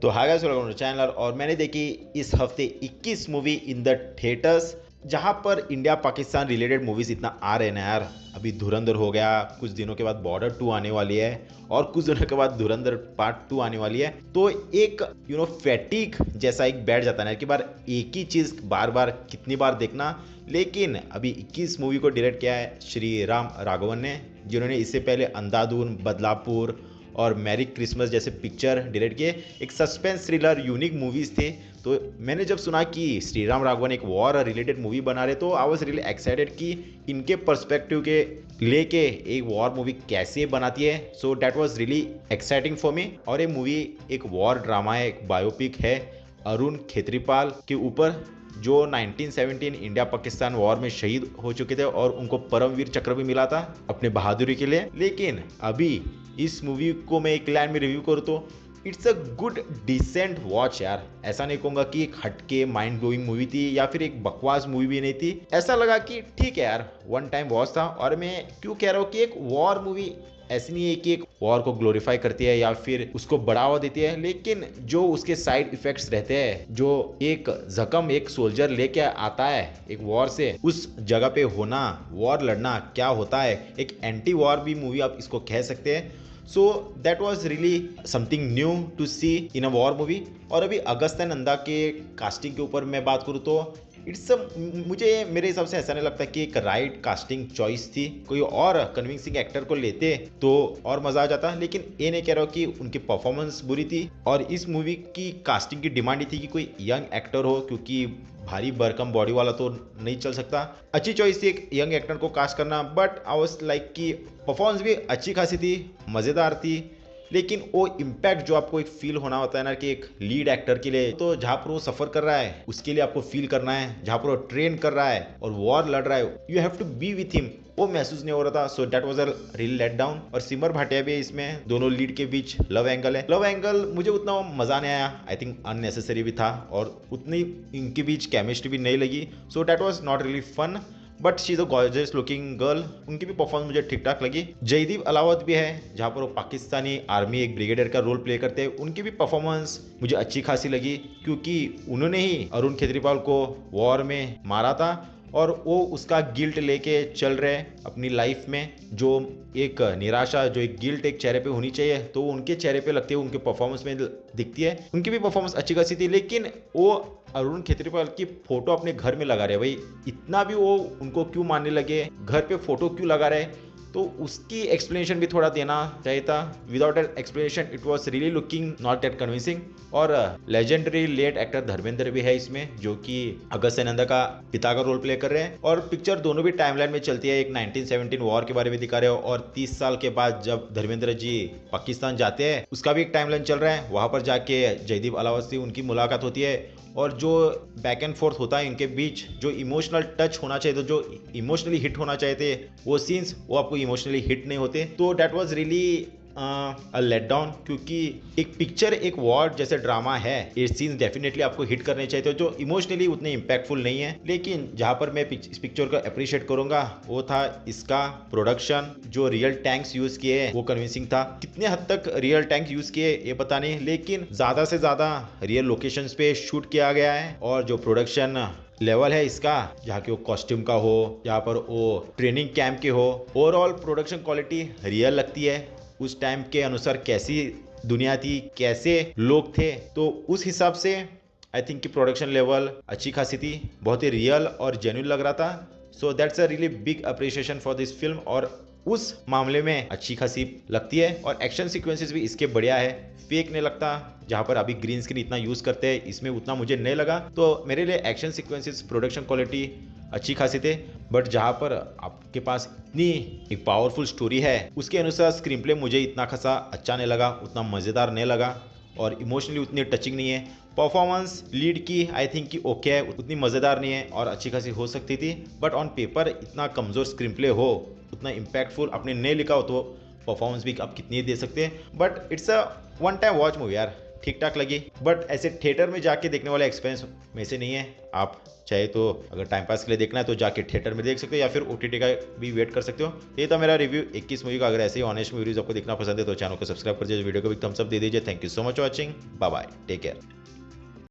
तो hi guys, welcome to channel. और मैंने देखी इस हफ्ते 21 मूवी इन द थिएटर्स, जहां पर इंडिया पाकिस्तान रिलेटेड मूवीज इतना आ रहे हैं ना यार। अभी धुरंधर हो गया, कुछ दिनों के बाद बॉर्डर 2 आने वाली है और कुछ दिनों के बाद धुरंधर पार्ट 2 आने वाली है। तो एक फैटिक जैसा एक बैठ जाता है ना कि बार एक ही चीज़ बार बार कितनी बार देखना। लेकिन अभी 21 मूवी को डायरेक्ट किया है श्री राम राघवन ने, जिन्होंने इससे पहले अंधाधुन, बदलापुर और मैरी क्रिसमस जैसे पिक्चर डायरेक्ट किए। एक सस्पेंस थ्रिलर यूनिक मूवीज थे। तो मैंने जब सुना कि श्री राम राघवन एक वॉर रिलेटेड मूवी बना रहे, तो आई वाज रियली एक्साइटेड कि इनके पर्सपेक्टिव के लेके एक वॉर मूवी कैसे बनाती है। सो that was really exciting for me. और ये मूवी एक वॉर ड्रामा है, एक बायोपिक है अरुण खेत्रीपाल के ऊपर, जो 1917 इंडिया पाकिस्तान वॉर में शहीद हो चुके थे और उनको परमवीर चक्र भी मिला था अपने बहादुरी के लिए। लेकिन अभी इस मूवी को मैं एक लाइन में रिव्यू करूँ तो it's a good decent watch यार। ऐसा नहीं कहूंगा कि एक हटके माइंड ब्लोइंग मूवी थी या फिर एक बकवास मूवी भी नहीं थी। ऐसा लगा कि ठीक है यार, वन टाइम वॉच था। और मैं क्यों कह रहा हूँ कि एक वॉर मूवी ऐसी नहीं है कि एक वॉर को ग्लोरीफाई करती है या फिर उसको बढ़ावा देती है, लेकिन जो उसके साइड इफेक्ट्स रहते हैं, जो एक जख्म एक सोल्जर लेके आता है एक वॉर से, उस जगह पे होना, वॉर लड़ना क्या होता है, एक एंटी वॉर भी मूवी आप इसको कह सकते हैं। So that was really something new to see in a war movie. और अभी अगस्त्य नंदा के कास्टिंग के ऊपर मैं बात करूँ तो मुझे मेरे हिसाब से ऐसा नहीं लगता कि एक राइट कास्टिंग चॉइस थी। कोई और कन्विंसिंग एक्टर को लेते तो और मजा आ जाता। लेकिन ये नहीं कह रहा हूँ कि उनकी परफॉर्मेंस बुरी थी। और इस मूवी की कास्टिंग की डिमांड ही थी कि कोई यंग एक्टर हो, क्योंकि भारी भरकम बॉडी वाला तो नहीं चल सकता। अच्छी चॉइस थी एक यंग एक्टर को कास्ट करना, बट आई वाज लाइक कि परफॉर्मेंस भी अच्छी खासी थी, मज़ेदार थी। लेकिन वो इम्पैक्ट जो आपको एक फील होना होता है ना कि एक लीड एक्टर के लिए, तो जहाँ पर वो सफर कर रहा है उसके लिए आपको फील करना है, जहाँ पर वो ट्रेन कर रहा है और वॉर लड़ रहा है, you have to be with him, वो महसूस नहीं हो रहा था। So that was a real let down. और सिमर भाटिया भी इसमें, दोनों लीड के बीच लव एंगल है। लव एंगल मुझे उतना मजा नहीं आया, आई थिंक अननेसेसरी भी था और उतनी इनके बीच केमिस्ट्री भी नहीं लगी। So that was not really fun, but she is a gorgeous looking girl. उनकी भी परफॉर्मेंस मुझे ठीक ठाक लगी। जयदीप अलावत भी है, जहाँ पर वो पाकिस्तानी आर्मी एक ब्रिगेडियर का रोल प्ले करते हैं। उनकी भी परफॉर्मेंस मुझे अच्छी खासी लगी, क्योंकि उन्होंने ही अरुण खेत्रीपाल को वॉर में मारा था और वो उसका गिल्ट लेके चल रहे हैं अपनी लाइफ में। जो एक निराशा, जो एक गिल्ट एक चेहरे पे होनी चाहिए, तो उनके चेहरे पे लगती है, उनके परफॉर्मेंस में दिखती है। उनकी भी परफॉर्मेंस अच्छी खासी थी। लेकिन वो अरुण खेत्रीपाल की फोटो अपने घर में लगा रहे भाई, इतना भी वो उनको क्यों मानने लगे, घर पे फोटो क्यों लगा रहे, तो उसकी एक्सप्लेनेशन भी थोड़ा देना चाहिए था। Without an explanation it was really looking not that convincing. और लेजेंडरी लेट एक्टर धर्मेंद्र भी है इसमें, जो कि अगस्त्य नंदा का पिता का रोल प्ले कर रहे हैं। और पिक्चर दोनों भी टाइमलाइन में चलती है, एक 1917 वॉर के बारे में दिखा रहे हो और 30 साल के बाद जब धर्मेंद्र जी पाकिस्तान जाते हैं उसका भी एक टाइमलाइन चल रहा है। वहां पर जाके जयदीप अलावत से उनकी मुलाकात होती है और जो बैक एंड फोर्थ होता है इनके बीच, जो इमोशनल टच होना चाहिए था, जो इमोशनली हिट होना चाहिए थे, वो सीन्स वो आपको इमोशनली हिट नहीं होते। तो that was really a let down, क्योंकि एक पिक्चर एक वॉर जैसे ड्रामा है, ये सीन्स डेफिनेटली आपको हिट करने चाहिए थे, जो इमोशनली उतने इम्पैक्टफुल नहीं है। लेकिन जहां पर मैं इस पिक्चर को अप्रिशिएट करूंगा वो था इसका प्रोडक्शन। जो रियल टैंक्स यूज किए वो कन्विंसिंग था। कितने हद तक रियल टैंक्स यूज किए ये पता नहीं, लेकिन ज्यादा से ज्यादा रियल लोकेशंस पे शूट किया गया है। और जो प्रोडक्शन लेवल है इसका, जहाँ के वो कॉस्ट्यूम का हो, जहाँ पर वो ट्रेनिंग कैंप के हो, ओवरऑल प्रोडक्शन क्वालिटी रियल लगती है। उस टाइम के अनुसार कैसी दुनिया थी, कैसे लोग थे, तो उस हिसाब से आई थिंक कि प्रोडक्शन लेवल अच्छी खासी थी, बहुत ही रियल और जेन्युइन लग रहा था। So that's a really big appreciation for this film. और उस मामले में अच्छी खासी लगती है। और एक्शन सीक्वेंसेस भी इसके बढ़िया है, फेक नहीं लगता। जहां पर अभी ग्रीन स्क्रीन इतना यूज करते हैं, इसमें उतना मुझे नहीं लगा। तो मेरे लिए एक्शन सीक्वेंसेस, प्रोडक्शन क्वालिटी अच्छी खासी थे। बट जहां पर आपके पास इतनी एक पावरफुल स्टोरी है, उसके अनुसार स्क्रीन प्ले मुझे इतना खासा अच्छा नहीं लगा, उतना मज़ेदार नहीं लगा और इमोशनली उतनी टचिंग नहीं है। परफॉर्मेंस लीड की आई थिंक कि ओके है, उतनी मज़ेदार नहीं है और अच्छी खासी हो सकती थी। बट ऑन पेपर इतना कमज़ोर स्क्रीन प्ले हो, उतना इम्पैक्टफुल आपने नहीं लिखा हो, तो परफॉर्मेंस भी आप कितनी दे सकते हैं। But it's a one time watch movie यार, ठीक ठाक लगी, बट ऐसे थिएटर में जाके देखने वाला एक्सपीरियंस में से नहीं है। आप चाहे तो अगर टाइम पास के लिए देखना है तो जाके थिएटर में देख सकते हो या फिर OTT का भी वेट कर सकते हो। ये था मेरा रिव्यू 21 मूवी का। अगर ऐसे ही ऑनेस्ट मूवीज आपको देखना पसंद है तो चैनल को सब्सक्राइब कर दीजिए, वीडियो को भी थम्स अप दे दीजिए। Thank you so much watching, bye bye, take care.